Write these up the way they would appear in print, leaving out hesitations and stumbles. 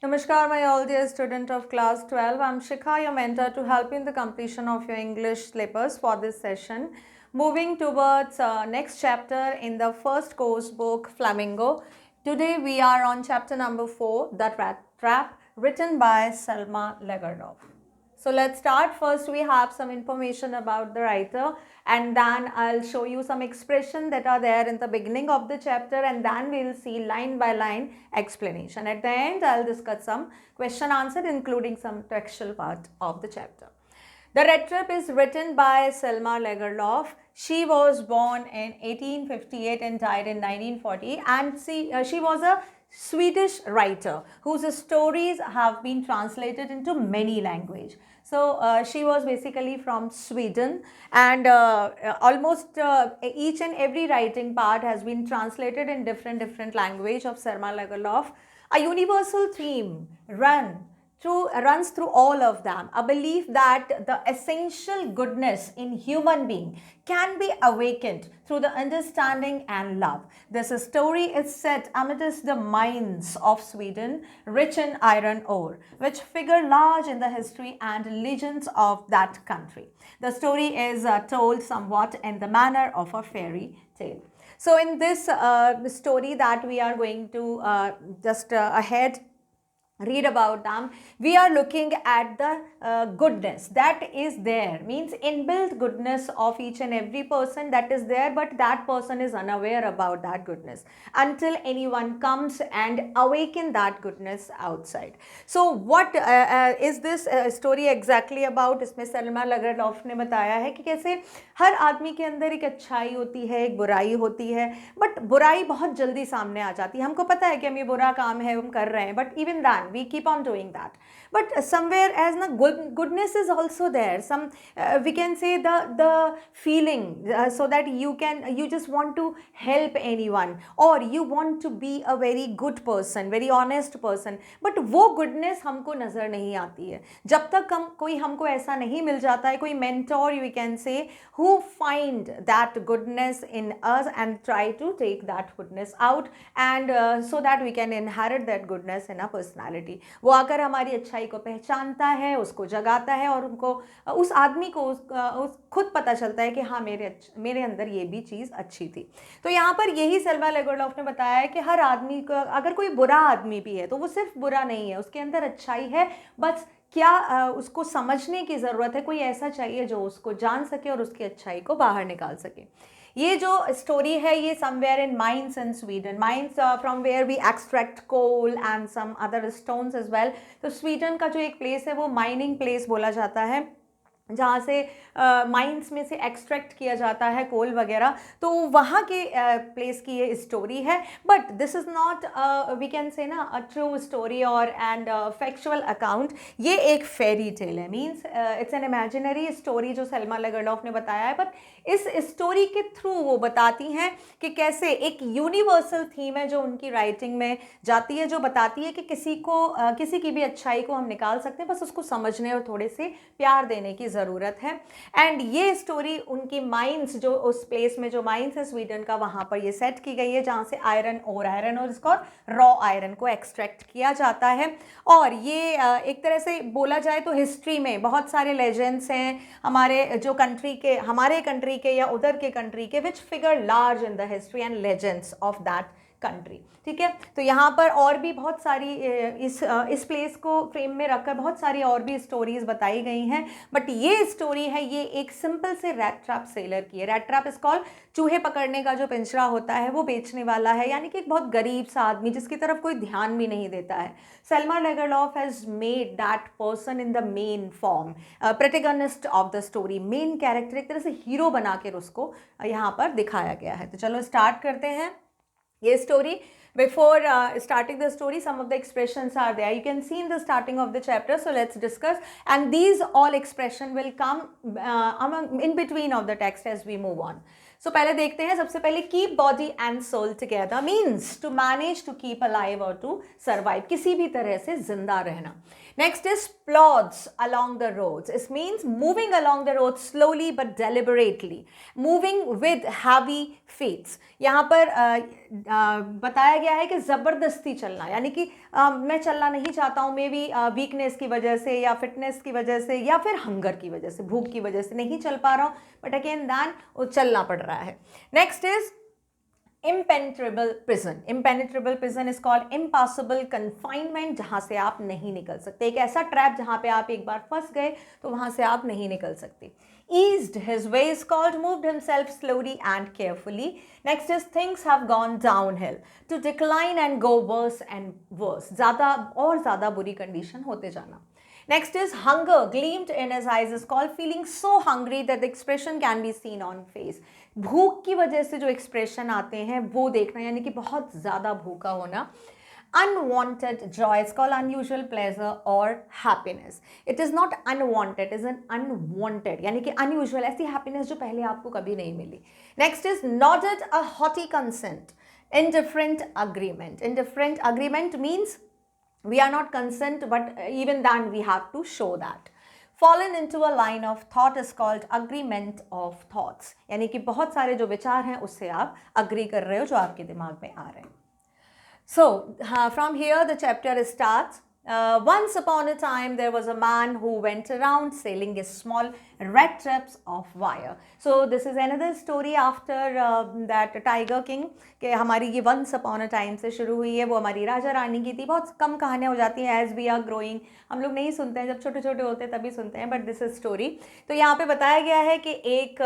Namaskar, my all dear student of class 12. I'm Shikha, your mentor to help you in the completion of your English syllabus for this session. Moving towards next chapter in the first course book, Flamingo. Today we are on chapter number 4, The Rat Trap, written by Selma Lagerlof. So let's start. First, we have some information about the writer, and then I'll show you some expressions that are there in the beginning of the chapter, and then we'll see line by line explanation. At the end, I'll discuss some question answer, including some textual part of the chapter. The Red Trap is written by Selma Lagerlof. She was born in 1858 and died in 1940, and she was a Swedish writer whose stories have been translated into many languages. So she was basically from Sweden, and almost each and every writing part has been translated in different language of Selma Lagerlof. A universal theme runs through all of them, a belief that the essential goodness in human being can be awakened through the understanding and love. This story is set amidst the mines of Sweden, rich in iron ore, which figure large in the history and legends of that country. The story is told somewhat in the manner of a fairy tale. So in this story that we are going to just ahead read about them, we are looking at the goodness that is there, means inbuilt goodness of each and every person that is there, but that person is unaware about that goodness until anyone comes and awaken that goodness outside. So what is this story exactly about? इसमें सलमा लगरलॉफ ने बताया है कि कैसे हर आदमी के अंदर एक अच्छाई होती है, एक बुराई होती है, बट बुराई बहुत जल्दी सामने आ जाती है. हमको पता है कि हम ये बुरा काम है हम कर रहे हैं, but even then we keep on doing that, but somewhere as na goodness is also there. Some we can say the feeling, so that you just want to help anyone, or you want to be a very good person, very honest person, but वो goodness हमको नज़र नहीं आती है जब तक कोई हमको ऐसा नहीं मिल जाता है, कोई mentor we can say who find that goodness in us and try to take that goodness out, and so that we can inherit that goodness in our personality. वो आकर हमारी अच्छाई को पहचानता है, उसको जगाता है, और उनको उस आदमी को खुद पता चलता है कि हाँ मेरे अंदर ये भी चीज़ अच्छी थी. तो यहाँ पर यही सेल्मा लेगरलॉफ ने बताया है कि हर आदमी को, अगर कोई बुरा आदमी भी है तो वो सिर्फ बुरा नहीं है, उसके अंदर अच्छाई है, बस क्या उसको समझने की ज़रूरत है. कोई ऐसा चाहिए जो उसको जान सके और उसकी अच्छाई को बाहर निकाल सके. ये जो स्टोरी है ये somewhere in mines in Sweden, mines from where we extract coal and some other stones as well. तो स्वीडन का जो एक प्लेस है वो माइनिंग प्लेस बोला जाता है, जहाँ से माइंस में से एक्सट्रैक्ट किया जाता है कोल वगैरह. तो वहाँ के प्लेस की ये स्टोरी है, but this is not we can say ना अ ट्रू स्टोरी और एंड फैक्चुअल अकाउंट. ये एक फेरी टेल है, means it's an imaginary story जो सेल्मा लेगरलॉफ ने बताया है, बट इस स्टोरी के थ्रू वो बताती हैं कि कैसे एक यूनिवर्सल थीम है जो उनकी राइटिंग में जाती है, जो बताती है कि किसी की भी अच्छाई को हम निकाल सकते हैं, बस उसको समझने और थोड़े से प्यार देने की ज़रूरत है. एंड ये स्टोरी उनकी माइंस, जो उस प्लेस में जो माइंस है स्वीडन का, वहाँ पर ये सेट की गई है, जहाँ से आयरन और इसको रॉ आयरन को एक्सट्रैक्ट किया जाता है. और ये एक तरह से बोला जाए तो हिस्ट्री में बहुत सारे लेजेंड्स हैं हमारे जो कंट्री के, हमारे कंट्री के या उधर के कंट्री के, which figure large in the history and legends of that country. ठीक है, तो यहाँ पर और भी बहुत सारी इस प्लेस को फ्रेम में रखकर बहुत सारी और भी स्टोरीज बताई गई हैं, बट ये स्टोरी है ये एक सिंपल से रैट ट्रैप सेलर की है. रैट ट्रैप इज कॉल्ड, चूहे पकड़ने का जो पिंजरा होता है वो बेचने वाला है, यानी कि एक बहुत गरीब सा आदमी जिसकी तरफ कोई ध्यान भी नहीं देता है. Selma Lagerlof has made that person in the main form, protagonist of the story, main character, एक तरह से हीरो बनाकर उसको यहाँ पर दिखाया गया है. तो चलो स्टार्ट करते हैं ये story. Before starting the story, some of the expressions are there. You can see in the starting of the chapter. So let's discuss. And these all expression will come in between of the text as we move on. So पहले देखते हैं, सबसे पहले keep body and soul together means to manage, to keep alive और to survive, किसी भी तरह से जिंदा रहना. Next is plods along the roads. It means moving along the road slowly but deliberately, moving with heavy feets. यहाँ पर बताया गया है कि ज़बरदस्ती चलना, यानी कि मैं चलना नहीं चाहता हूँ, मे बी वीकनेस की वजह से या फिटनेस की वजह से या फिर हंगर की वजह से, भूख की वजह से नहीं चल पा रहा हूँ, बट अगेन दैन वो चलना पड़ रहा है. Next is impenetrable prison. Impenetrable prison is called impassable confinement, जहाँ से आप नहीं निकल सकते, एक ऐसा ट्रैप जहाँ पे आप एक बार फंस गए तो वहाँ से आप नहीं निकल सकते. Eased his way is called moved himself slowly and carefully. Next is things have gone downhill, to decline and go worse and worse, ज़्यादा और ज़्यादा बुरी कंडीशन होते जाना. Next is hunger gleamed in his eyes is called feeling so hungry that the expression can be seen on face. भूख की वजह से जो एक्सप्रेशन आते हैं वो देखना, यानी कि बहुत ज़्यादा भूखा होना. Unwanted joy is called unusual pleasure or happiness. It is not unwanted, it is an unwanted, यानी कि unusual, ऐसी happiness जो पहले आपको कभी नहीं मिली. Next is nodded a haughty consent. Indifferent agreement. Indifferent agreement means we are not consent, but even then we have to show that. Fallen into a line of thought is called agreement of thoughts, यानी कि बहुत सारे जो विचार हैं उससे आप agree कर रहे हो, जो आपके दिमाग में आ रहे हैं. So from here the chapter starts. Once upon a time there was a man who went around selling his small red traps of wire. So this is another story after that Tiger King, कि हमारी ये once upon a time से शुरू हुई है, वो हमारी राजा रानी की थी. बहुत कम कहानियाँ हो जाती हैं as we are growing, हम लोग नहीं सुनते हैं, जब छोटे छोटे होते हैं तभी सुनते हैं, बट दिस इज स्टोरी. तो यहाँ पे बताया गया है कि एक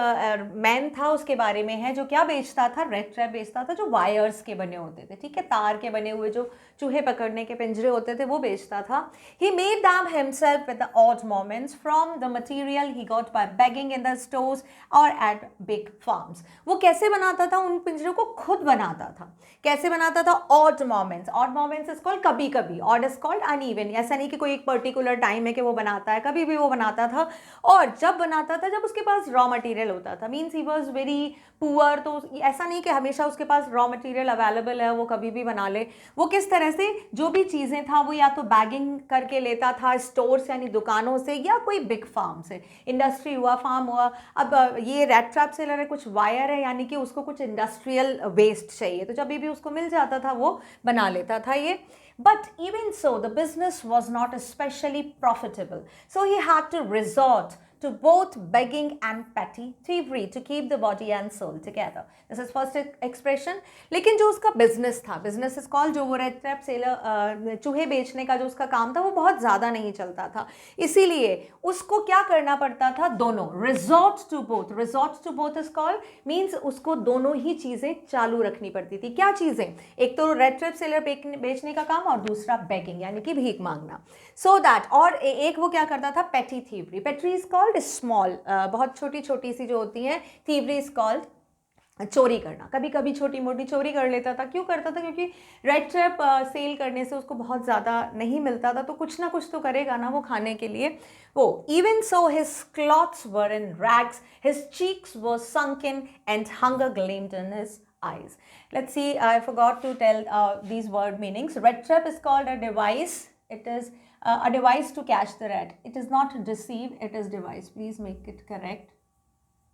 मैन था, उसके बारे में है, जो क्या बेचता था, रेड ट्रैप बेचता था, जो वायर्स के बने होते थे, ठीक है, तार के बने हुए जो चूहे पकड़ने के पिंजरे होते थे वो बेचता था. He made them himself with the odd moments from the material he got by begging in the stores or at big farms. वो कैसे बनाता था, उन पिंजरों को खुद बनाता था. कैसे बनाता था? odd moments. odd moments is called कभी कभी, odd is called uneven. ऐसा नहीं कि कोई एक पर्टिकुलर टाइम है कि वो बनाता है, कभी भी वो बनाता था. और जब बनाता था, जब उसके पास रॉ मटेरियल होता था, means he was very poor, तो ऐसा नहीं कि हमेशा उसके पास रॉ मटेरियल अवेलेबल है, वो कभी भी बना ले. वो किस तरह से जो भी चीज़ें था वो या तो बैगिंग करके लेता था स्टोर से, यानी दुकानों से, या कोई बिग फार्म से, इंडस्ट्री हुआ, फार्म हुआ. अब ये रेड ट्रैप सेलर है, कुछ वायर है, यानी कि उसको कुछ इंडस्ट्रियल वेस्ट चाहिए, तो जब भी उसको मिल जाता था वो बना लेता था ये. But even so, the business was not especially profitable. So he had to resort to both begging and petty thievery to keep the body and soul together. This is first expression. लेकिन जो उसका business था, business is called, जो वो red trap seller चूहे बेचने का जो उसका काम था, वो बहुत ज़्यादा नहीं चलता था. इसीलिए उसको क्या करना पड़ता था, दोनों, resort to both. Resort to both is called means उसको दोनों ही चीज़ें चालू रखनी पड़ती थी. क्या चीज़ें? एक तो रेड ट्रैप सेलर बेचने का काम, और दूसरा begging, यानी कि भीख मांगना. So that, और एक वो क्या करता था, petty thievery. Petty is called small, बहुत छोटी छोटी सी जो होती हैं. थीवरी इज कॉल्ड चोरी करना. कभी कभी छोटी मोटी चोरी कर लेता था. क्यों करता था? क्योंकि रेड ट्रैप सेल करने से उसको बहुत ज़्यादा नहीं मिलता था, तो कुछ ना कुछ तो करेगा ना वो खाने के लिए. वो even so his clothes were in rags, his cheeks were sunken and hunger gleamed in his eyes. Let's see, I forgot to tell these word meanings. Red trap is called a device. It is a device to catch the rat. It is not deceive, it is device. Please make it correct.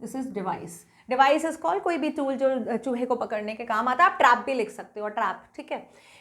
This is device. Device is called कोई भी tool जो चूहे को पकड़ने के काम आता है. आप ट्रैप भी लिख सकते हो, ट्रैप, ठीक है.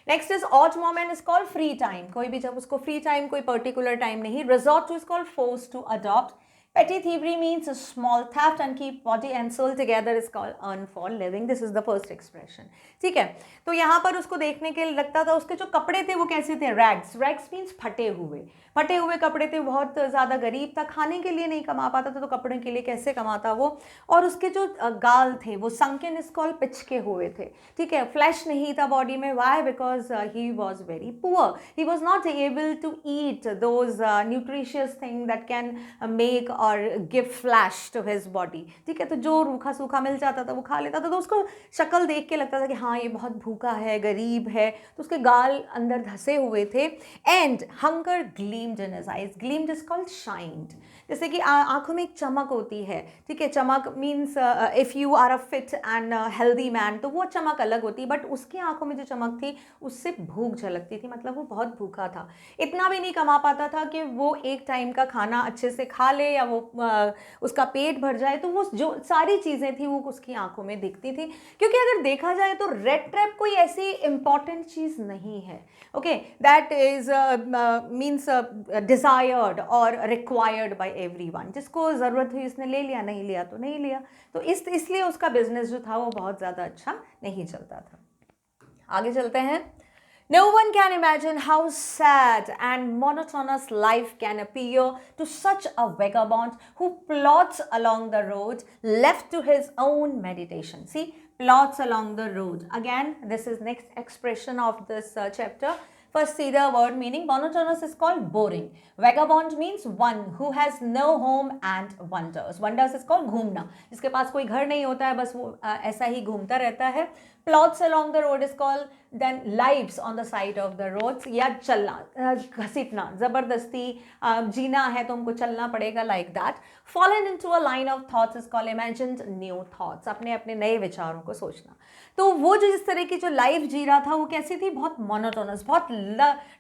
Next is odd moment is called free time. कोई भी जब उसको फ्री टाइम, कोई पर्टिकुलर टाइम नहीं. resort to is called force to adopt. Petty thievery means a small theft and keep body and soul together is called earn for living. This is the first expression. ठीक है. तो यहाँ पर उसको देखने के लिए लगता था, उसके जो कपड़े थे वो कैसे थे, रैग्स. रैग्स मीन्स फटे हुए, फटे हुए कपड़े थे, बहुत ज़्यादा गरीब था, खाने के लिए नहीं कमा पाता था, तो कपड़े के लिए कैसे कमाता वो. और उसके जो गाल थे वो sunken is called पिचके हुए थे, ठीक है. फ्लैश नहीं था बॉडी में. Why? Because he was very poor. He was not able to eat those nutritious thing that can make और give flesh to his body, ठीक है। तो जो रूखा सूखा मिल जाता था वो खा लेता था, तो उसको शक्ल देख के लगता था कि हाँ ये बहुत भूखा है, गरीब है, तो उसके गाल अंदर धसे हुए थे। And hunger gleamed in his eyes, gleamed is called shined, जैसे कि आंखों में एक चमक होती है, ठीक है। चमक means if you are a fit and healthy man तो वो चमक अलग होती है, बट उसकी आंखों में जो चमक थी उससे भूख झलकती थी, मतलब वो बहुत भूखा था, इतना भी नहीं कमा पाता था कि वो एक टाइम का खाना अच्छे से खा ले या वो उसका पेट भर जाए। तो वो जो सारी चीज़ें थी वो उसकी आंखों में दिखती थी, क्योंकि अगर देखा जाए तो रेड ट्रैप कोई ऐसी इंपॉर्टेंट चीज़ नहीं है, okay, that is means desired और रिक्वायर्ड बाय एवरीवन, जिसको ज़रूरत हुई उसने ले लिया, नहीं लिया तो नहीं लिया। तो इसलिए उसका बिजनेस जो था वो बहुत ज़्यादा अच्छा नहीं चलता था। आगे चलते हैं। No one can imagine how sad and monotonous life can appear to such a vagabond who plods along the road left to his own meditation. See, plods along the road. Again, this is next expression of this chapter. First, see the word meaning. Monotonous is called boring. Vagabond means one who has no home and wanders. Wanders is called घूमना, जिसके पास कोई घर नहीं होता है, बस वो ऐसा ही घूमता रहता है। Plods along the road is called then lives on the side of the roads, या चलना, घसीटना, ज़बरदस्ती जीना है तो हमको चलना पड़ेगा, like that. Fallen into a line of thoughts is called imagined new thoughts, अपने अपने नए विचारों को सोचना। तो वो जो जिस तरह की जो लाइफ जी रहा था वो कैसी थी, बहुत मोनोटोनस, बहुत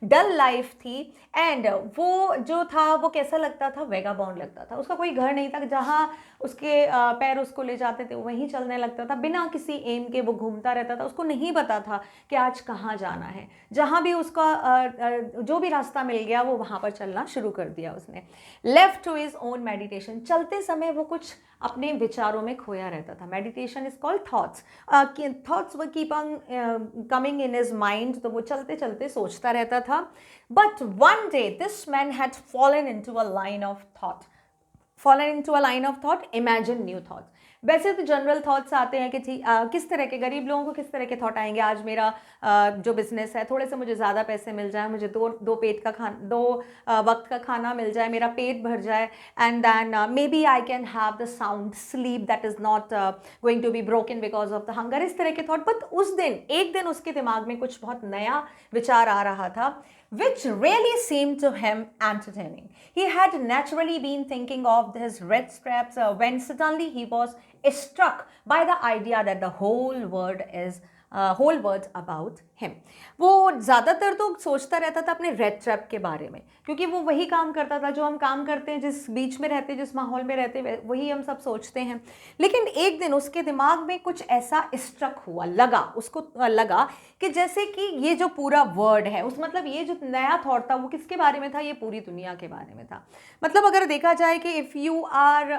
डल लाइफ थी। एंड वो जो था वो कैसा लगता था, वेगाबॉन्ड लगता था, उसका कोई घर नहीं था, जहाँ उसके पैर उसको ले जाते थे वहीं चलने लगता था, बिना किसी एम के वो घूमता रहता था, उसको नहीं पता था कि आज कहाँ जाना है, जहाँ भी उसका जो भी रास्ता मिल गया वो वहाँ पर चलना शुरू कर दिया उसने। Left to his own meditation, चलते समय वो कुछ अपने विचारों में खोया रहता था। Meditation is called thoughts, thoughts वो keep on coming in his mind, तो वो चलते चलते सोचता रहता था। But one day this man had fallen into a line of thought, fallen into a line of thought, imagine new thoughts. वैसे तो जनरल थॉट्स आते हैं कि किस तरह के गरीब लोगों को किस तरह के थॉट आएंगे, आज मेरा जो बिजनेस है थोड़े से मुझे ज़्यादा पैसे मिल जाए, मुझे दो वक्त का खाना मिल जाए, मेरा पेट भर जाए, and then may be I can have the sound sleep that is not going to be broken because of the hunger, इस तरह के थॉट। बट उस दिन एक दिन उसके दिमाग में कुछ बहुत नया विचार आ रहा था, which really seemed to him entertaining. He had naturally been thinking of his red straps when suddenly he was struck by the idea that the whole world about him. वो ज़्यादातर तो सोचता रहता था अपने रेड ट्रैप के बारे में, क्योंकि वो वही काम करता था जो हम काम करते हैं, जिस बीच में रहते, जिस माहौल में रहते, वही हम सब सोचते हैं। लेकिन एक दिन उसके दिमाग में कुछ ऐसा स्ट्रक हुआ, उसको लगा कि जैसे कि ये जो पूरा वर्ड है, उस मतलब ये जो नया थॉट था वो किसके बारे में था, ये पूरी दुनिया के बारे में था। मतलब अगर देखा जाए कि if you are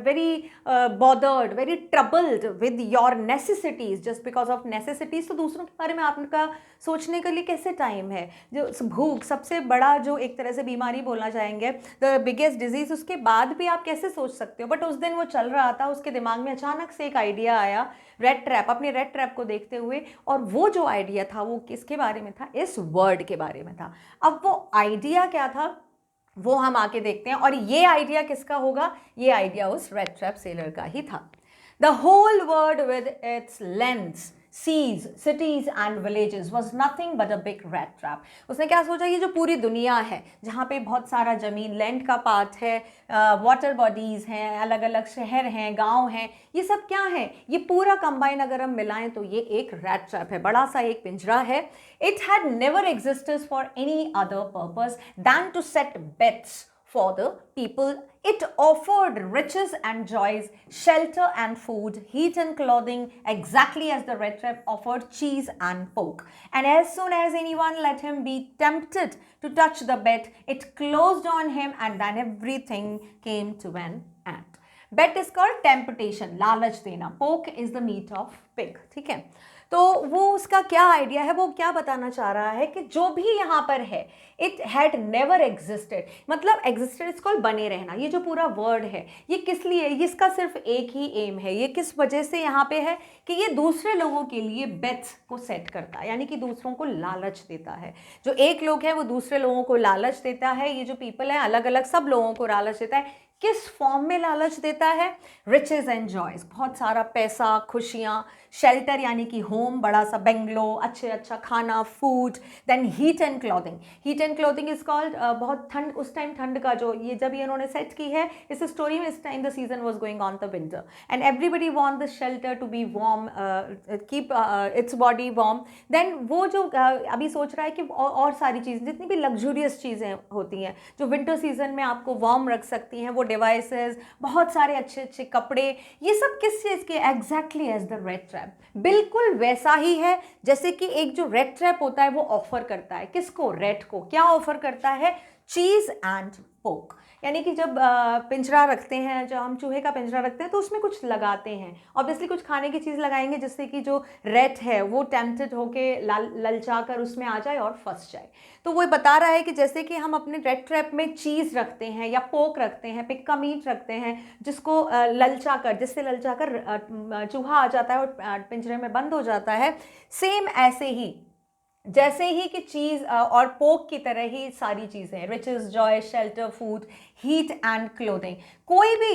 very bothered, very troubled with your necessities, just because of necessities, तो दूसरों के बारे में आपका सोचने के लिए कैसे टाइम है। जो भूख सबसे बड़ा जो एक तरह से बीमारी बोलना चाहेंगे, द बिगेस्ट डिजीज़, उसके बाद भी आप कैसे सोच सकते हो। बट उस दिन वो चल रहा था, उसके दिमाग में अचानक से एक आइडिया आया, रेड ट्रैप, अपने रेड ट्रैप को देखते हुए, और वो जो आइडिया था वो किसके बारे में था, इस वर्ड के बारे में था। अब वो आइडिया क्या था वो हम आके देखते हैं, और ये आइडिया किसका होगा, ये आइडिया उस रेड ट्रैप सेलर का ही था। The whole world with its lengths, seas, cities and villages was nothing but a big rat trap. उसने क्या सोचा, ये जो पूरी दुनिया है जहाँ पे बहुत सारा ज़मीन, लैंड का पार्ट है, वाटर बॉडीज़ हैं, अलग अलग शहर हैं, गांव हैं, ये सब क्या है, ये पूरा कंबाइन अगर हम मिलाएं तो ये एक रैट ट्रैप है, बड़ा सा एक पिंजरा है। It had never existed for any other purpose than to set bets for the people. It offered riches and joys, shelter and food, heat and clothing, exactly as the red trap offered cheese and pork. And as soon as anyone let him be tempted to touch the bet, it closed on him, and then everything came to an end. Bet is called temptation, लालच देना. Pork is the meat of pig. ठीक है, तो वो उसका क्या idea है, वो क्या बताना चाह रहा है कि जो भी यहाँ पर है, इट हैड नेवर एग्जिस्टेड, मतलब एग्जिस्टेड इज कॉल्ड बने रहना। ये जो पूरा वर्ड है ये किस लिए, इसका सिर्फ एक ही एम है, ये किस वजह से यहाँ पे है कि ये दूसरे लोगों के लिए बेट्स को सेट करता है, यानी कि दूसरों को लालच देता है। जो एक लोग है वो दूसरे लोगों को लालच देता है, ये जो पीपल है अलग अलग सब लोगों को लालच देता है, किस फॉर्म में लालच देता है? रिचेस एंड जॉयज, बहुत सारा पैसा, खुशियाँ, शेल्टर यानी कि होम, बड़ा सा बेंगलो, अच्छा खाना, food, then heat and clothing. Heat and clothing is called, बहुत ठंड, उस टाइम ठंड का जो ये जब ये इन्होंने सेट की है इस स्टोरी में, इस time the season was going on the winter and everybody want the shelter to be warm, keep its body warm. Then वो जो अभी सोच रहा है कि और सारी चीज़ें, जितनी भी लग्जूरियस चीज़ें होती हैं जो विंटर सीजन में आपको वार्म रख सकती हैं, वो डिवाइसेस, बहुत सारे अच्छे अच्छे कपड़े, ये सब किस चीज़ के? Exactly as the red trap, बिल्कुल वैसा ही है जैसे कि एक जो रेड ट्रैप होता है वो ऑफर करता है किसको? रेड को। क्या ऑफर करता है? चीज़ एंड पोक। यानी कि जब पिंजरा रखते हैं, जब हम चूहे का पिंजरा रखते हैं तो उसमें कुछ लगाते हैं, ऑब्वियसली कुछ खाने की चीज़ लगाएंगे जिससे कि जो रेट है वो टेम्प्टेड होके ललचा कर उसमें आ जाए और फंस जाए। तो वो बता रहा है कि जैसे कि हम अपने रेट ट्रैप में चीज़ रखते हैं या पोक रखते हैं, पिग का मीट रखते हैं, जिसको ललचा कर, जिससे ललचा कर चूहा आ जाता है और पिंजरे में बंद हो जाता है, सेम ऐसे ही, जैसे ही कि चीज़ और पोक की तरह ही सारी चीज़ें, riches, joy, shelter, food, heat and clothing, कोई भी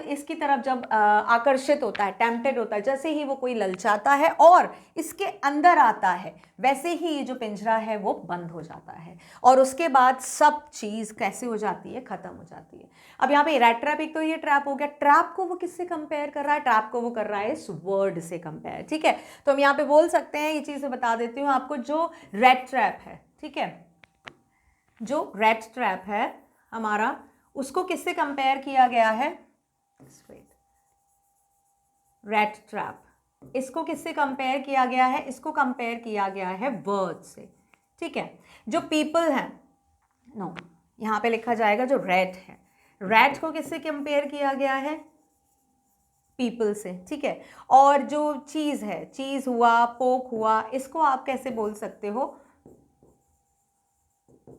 इसकी तरफ जब आकर्षित होता है, टेम्प्टेड होता है, जैसे ही वो कोई ललचाता है और इसके अंदर आता है, वैसे ही ये जो पिंजरा है वो बंद हो जाता है और उसके बाद सब चीज़ कैसे हो जाती है? ख़त्म हो जाती है। अब यहाँ पे रेट ट्रैप, एक तो ये ट्रैप हो गया, ट्रैप को वो किससे कंपेयर कर रहा है? ट्रैप को वो कर रहा है इस वर्ड से कंपेयर, ठीक है। तो हम यहाँ पे बोल सकते हैं, ये चीज़ बता देती हूँ आपको, जो रेट ट्रैप है, ठीक है, जो रेट ट्रैप है हमारा, उसको किससे कंपेयर किया गया है? रेट ट्रैप, इसको किससे कंपेयर किया गया है? इसको कंपेयर किया गया है वर्ड से, ठीक है। जो पीपल हैं, नो, यहाँ पे लिखा जाएगा जो रैट है, रैट को किससे कंपेयर किया गया है? पीपल से, ठीक है। और जो चीज़ है, चीज़ हुआ, पोक हुआ, इसको आप कैसे बोल सकते हो?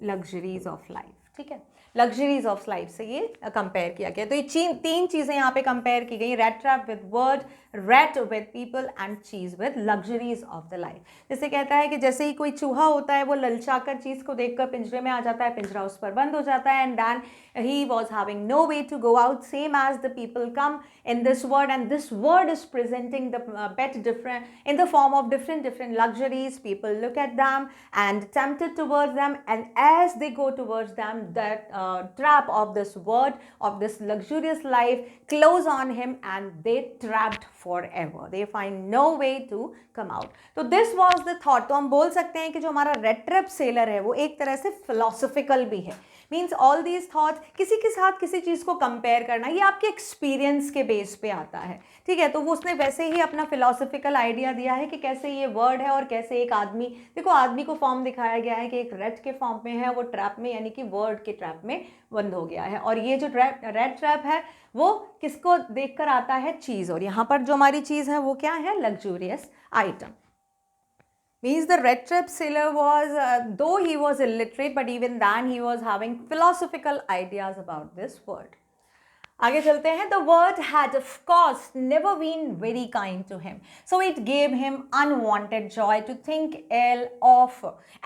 लग्जरीज ऑफ लाइफ, ठीक है, लग्जरीज ऑफ लाइफ से ये कंपेयर किया गया। तो ये तीन चीज़ें यहाँ पे कंपेयर की गई, rate trap with word, rate with people and cheese with luxuries of the life. जैसे कहता है कि जैसे ही कोई चूहा होता है वो ललचाकर चीज़ को देखकर पिंजरे में आ जाता है, पिंजरा उस पर बंद हो जाता है, and then he was having no way to go out, same as the people come in this word, and this word is presenting the bit different in the form of different luxuries. People look at them and tempted towards them, and as they go towards them, that trap of this word, of this luxurious life, close on him and they trapped forever, they find no way to come out. So this was the thought. तो हम बोल सकते हैं कि जो हमारा rate trap seller है वो एक तरह से फिलोसफिकल भी है, मीन्स ऑल दीज थॉट्स, किसी के साथ किसी चीज़ को कंपेयर करना, ये आपके एक्सपीरियंस के बेस पे आता है, ठीक है। तो वो उसने वैसे ही अपना फिलोसफिकल आइडिया दिया है कि कैसे ये वर्ड है और कैसे एक आदमी, देखो आदमी को फॉर्म दिखाया गया है कि एक रेट के फॉर्म में है, वो ट्रैप में, यानी कि वर्ड के ट्रैप में बंद हो गया है, और ये जो रेट ट्रैप है वो किसको देखकर आता है? चीज़, और यहाँ पर जो हमारी चीज़ है वो क्या है? Luxurious item. Means the red trap sailor was, though he was illiterate, but even then he was having philosophical ideas about this word. आगे चलते हैं. The word had of course never been very kind to him, so it gave him unwanted joy to think ill of,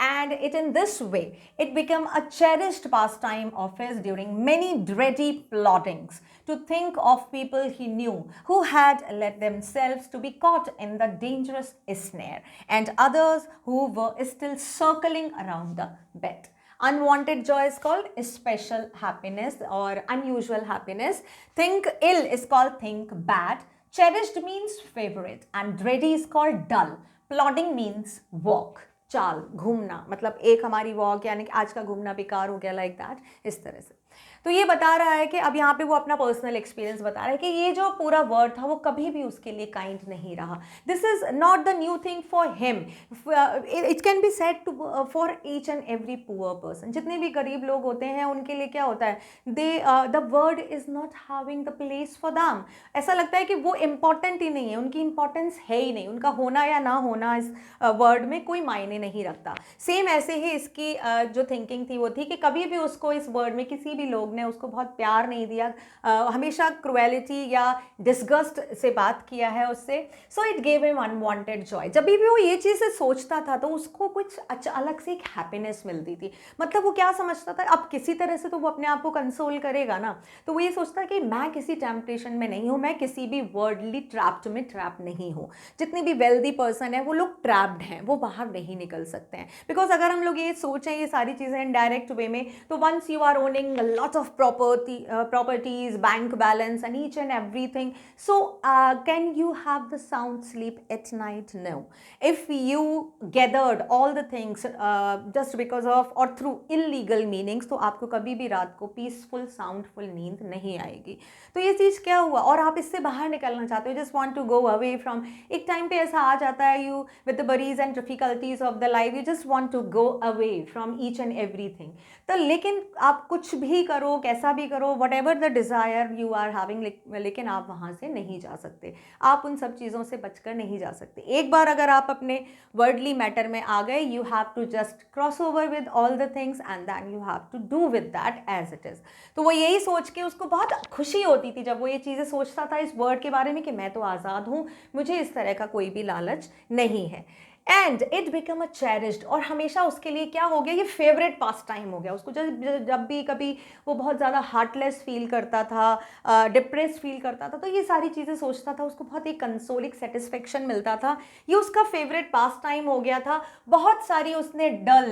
and it in this way it became a cherished pastime of his during many dreary plottings, to think of people he knew who had let themselves to be caught in the dangerous snare, and others who were still circling around the bed. Unwanted joy is called special happiness or unusual happiness. Think ill is called think bad. Cherished means favorite, and dready is called dull. Plodding means walk, चाल, घूमना, मतलब एक हमारी walk यानी कि आज का घूमना बेकार हो गया, लाइक दैट, इस तरह से. तो ये बता रहा है कि अब यहाँ पे वो अपना पर्सनल एक्सपीरियंस बता रहा है कि ये जो पूरा वर्ड था वो कभी भी उसके लिए काइंड नहीं रहा. This is not the new thing for him. It can be said to for each and every poor person. जितने भी गरीब लोग होते हैं उनके लिए क्या होता है, the word is not having the place for them. ऐसा लगता है कि वो इम्पॉर्टेंट ही नहीं है, उनकी इंपॉर्टेंस है ही नहीं, उनका होना या ना होना इस वर्ड में कोई मायने नहीं रखता. सेम ऐसे ही इसकी जो थिंकिंग थी वो थी कि कभी भी उसको इस वर्ड में किसी भी लोग ने उसको बहुत प्यार नहीं दिया, हमेशा क्रुएलिटी या डिस्गस्ट से बात किया है उससे। So it gave him unwanted Joy. जब भी वो ये चीज़ें सोचता था तो उसको कुछ अलग से एक हैप्पीनेस मिलती थी। मतलब वो क्या समझता था, अब किसी तरह से तो वो अपने आप को कंसोल करेगा ना, तो वो ये सोचता कि मैं किसी टेम्पटेशन में नहीं हूँ, मैं किसी भी वर्ल्डली ट्रैप्ड में ट्रैप नहीं हूँ। जितनी भी वेल्दी पर्सन है वो लोग ट्रैप्ड हैं, वो बाहर नहीं निकल सकते हैं। बिकॉज अगर हम लोग ये सोचें ये सारी चीज़ें इनडायरेक्ट वे में, तो once you are owning lot of properties, bank balance and each and everything, so can you have the sound sleep at night? No. If you gathered all the things just because of और through illegal meanings, तो आपको कभी भी रात को peaceful साउंडफुल नींद नहीं आएगी। तो ये चीज़ क्या हुआ, और आप इससे बाहर निकलना चाहते हो, just want to go away from, एक टाइम पे ऐसा आ जाता है, you with the worries and difficulties of the life, you just want to go away from each and everything. तो लेकिन आप कुछ भी करो, कैसा भी करो, whatever the desire you are having, लेकिन आप वहाँ से नहीं जा सकते, आप उन सब चीज़ों से बचकर नहीं जा सकते। एक बार अगर आप अपने वर्ल्डली मैटर में आ गए, you have to just cross over with all the things and then you have to do with that as it is. तो वो यही सोच के उसको बहुत खुशी होती थी जब वो ये चीज़ें सोचता था इस वर्ड के बारे में कि मैं तो आज़ाद हूँ, मुझे इस तरह का कोई भी लालच नहीं है। And it become a cherished, और हमेशा उसके लिए क्या हो गया, ये फेवरेट पास टाइम हो गया उसको। जब भी कभी वो बहुत ज़्यादा हार्टलेस फील करता था, डिप्रेस फील करता था, तो ये सारी चीज़ें सोचता था, उसको बहुत एक कंसोलिंग सेटिस्फेक्शन मिलता था, ये उसका फेवरेट पास टाइम हो गया था। बहुत सारी उसने डल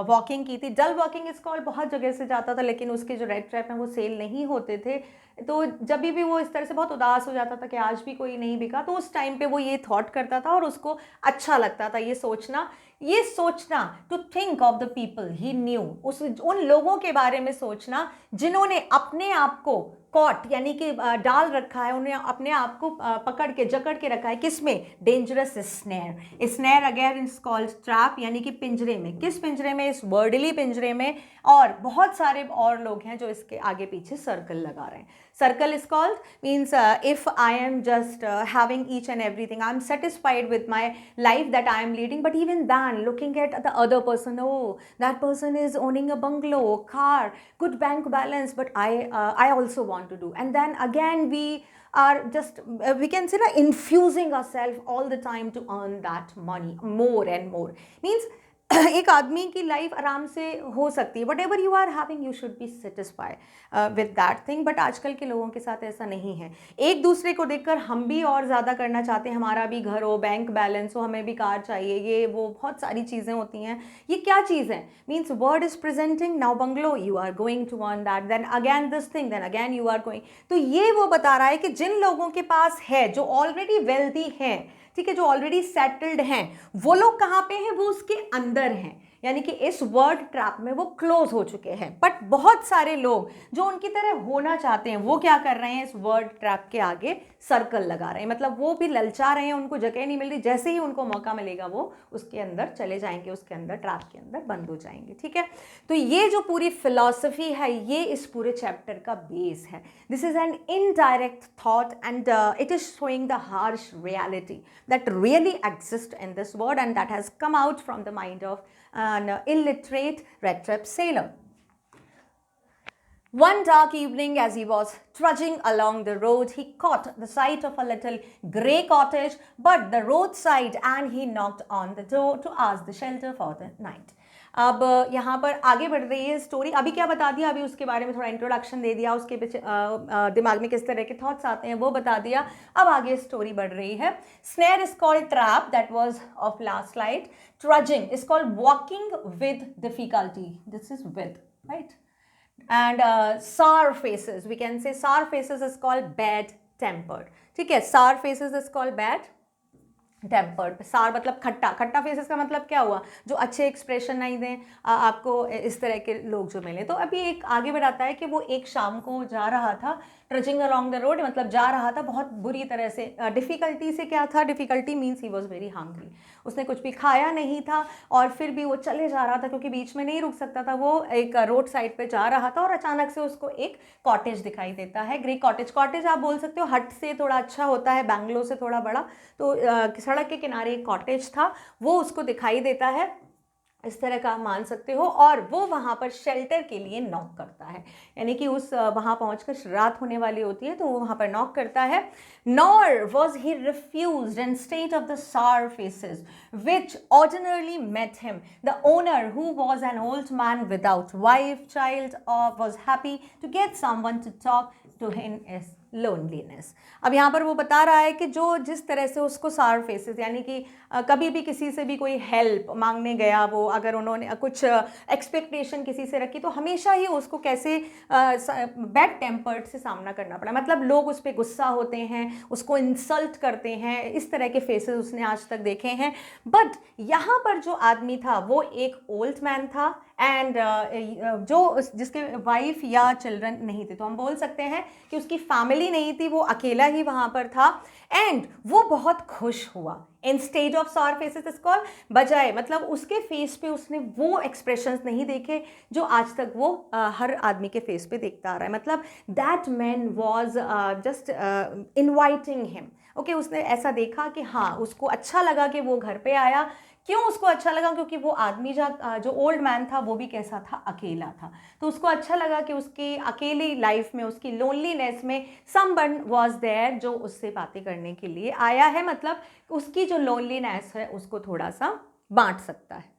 वॉकिंग की थी, डल वॉकिंग इज कॉल्ड, बहुत जगह से जाता था, लेकिन उसके जो रेड ट्रैप हैं वो सेल नहीं होते थे। तो जब भी वो इस तरह से बहुत उदास हो जाता था कि आज भी कोई नहीं बिका, तो उस टाइम पे वो ये थॉट करता था और उसको अच्छा लगता था ये सोचना to think of the people he knew, उन लोगों के बारे में सोचना जिन्होंने अपने आप को कॉट यानी कि डाल रखा है, उन्हें अपने आप को पकड़ के जकड़ के रखा है, किसमें? Dangerous snare. Snare again is called trap, यानी कि पिंजरे में। किस पिंजरे में? इस वर्डली पिंजरे में। और बहुत सारे और लोग हैं जो इसके आगे पीछे सर्कल लगा रहे हैं। Circle is called means if I am just having each and everything, I am satisfied with my life that I am leading, but even then looking at the other person, oh that person is owning a bungalow, car, good bank balance, but I also want to do. And then again we are just we can say infusing ourselves all the time to earn that money more and more. Means एक आदमी की life आराम से हो सकती है, whatever you are having you should be satisfy with that thing, but आजकल के लोगों के साथ ऐसा नहीं है। एक दूसरे को देखकर हम भी और ज़्यादा करना चाहते हैं, हमारा भी घर हो, बैंक बैलेंस हो, हमें भी कार चाहिए, ये वो बहुत सारी चीज़ें होती हैं। ये क्या चीज़ है? Means word is presenting now bungalow, you are going to earn that, then again this thing, then again you are going. तो ये वो बता रहा है कि जिन लोगों के पास है, जो ऑलरेडी वेल्दी हैं, ठीक है, जो ऑलरेडी सेटल्ड हैं, वो लोग कहाँ पे हैं? वो उसके अंदर हैं, यानी कि इस वर्ड ट्रैप में वो क्लोज हो चुके हैं। बट बहुत सारे लोग जो उनकी तरह होना चाहते हैं, वो क्या कर रहे हैं? इस वर्ड ट्रैप के आगे सर्कल लगा रहे हैं, मतलब वो भी ललचा रहे हैं, उनको जगह नहीं मिल रही, जैसे ही उनको मौका मिलेगा वो उसके अंदर चले जाएंगे, उसके अंदर ट्रैप के अंदर बंद हो जाएंगे। ठीक है, तो ये जो पूरी फिलॉसफी है, ये इस पूरे चैप्टर का बेस है। This is an indirect thought and it is showing the harsh reality that really exist in this world, and that has come out from the mind of an illiterate red trap sailor. One dark evening, as he was trudging along the road, he caught the sight of a little grey cottage but the roadside, and he knocked on the door to ask the shelter for the night. अब यहाँ पर आगे बढ़ रही है story. अभी क्या बता दिया, अभी उसके बारे में थोड़ा इंट्रोडक्शन दे दिया, उसके पीछे दिमाग में किस तरह के थॉट्स आते हैं वो बता दिया। अब आगे स्टोरी बढ़ रही है। Snare is called trap, that was of last slide. ट्रजिंग is called walking with difficulty, this is with, right. And sour faces, we can say sour faces is called bad tempered. ठीक है, sour faces is called bad tempered. सार मतलब खट्टा, खट्टा faces का मतलब क्या हुआ? जो अच्छे एक्सप्रेशन नहीं दें आपको, इस तरह के लोग जो मिले। तो अभी एक आगे बढ़ाता है कि वो एक शाम को जा रहा था, ट्रजिंग अलॉन्ग द रोड, मतलब जा रहा था बहुत बुरी तरह से, डिफ़िकल्टी से। क्या था difficulty? Means he was very hungry, उसने कुछ भी खाया नहीं था और फिर भी वो चले जा रहा था क्योंकि बीच में नहीं रुक सकता था। वो एक रोड साइड पे जा रहा था और अचानक से उसको एक कॉटेज दिखाई देता है, ग्रीक कॉटेज। कॉटेज आप बोल सकते हो हट से थोड़ा अच्छा होता है, बैंगलो से थोड़ा बड़ा। तो सड़क के किनारे एक कॉटेज था, वो उसको दिखाई देता है। इस तरह का मान सकते हो। और वो वहाँ पर शेल्टर के लिए नॉक करता है, यानी कि उस वहाँ पहुँचकर रात होने वाली होती है तो वो वहाँ पर नॉक करता है। Nor was he refused in state of the sour faces which ordinarily met him. The owner, who was an old man without wife, child, was happy to get someone to talk to him is loneliness. अब यहाँ पर वो बता रहा है कि जो जिस तरह से उसको सार फेसेस, यानी कि कभी भी किसी से भी कोई हेल्प मांगने गया, वो अगर उन्होंने कुछ एक्सपेक्टेशन किसी से रखी तो हमेशा ही उसको कैसे बैड टेम्पर्ड से सामना करना पड़ा, मतलब लोग उस पर गुस्सा होते हैं, उसको इंसल्ट करते हैं, इस तरह के फेसेस उसने आज तक देखे हैं। बट यहाँ पर जो आदमी था वो एक ओल्ड मैन था एंड जो जिसके वाइफ या चिल्ड्रन नहीं थे, तो हम बोल सकते हैं कि उसकी फैमिली नहीं थी, वो अकेला ही वहाँ पर था। एंड वो बहुत खुश हुआ। In stage of sour faces is called, बजाय मतलब उसके फेस पे उसने वो एक्सप्रेशंस नहीं देखे जो आज तक वो हर आदमी के फेस पे देखता आ रहा है। मतलब that man was just inviting him. Okay, उसने ऐसा देखा कि हाँ उसको अच्छा लगा कि वो घर पे आया। क्यों उसको अच्छा लगा? क्योंकि वो आदमी जो ओल्ड मैन था वो भी कैसा था, अकेला था। तो उसको अच्छा लगा कि उसकी अकेली लाइफ में, उसकी लोनलीनेस में समवन वाज देयर जो उससे बातें करने के लिए आया है, मतलब उसकी जो लोनलीनेस है उसको थोड़ा सा बांट सकता है।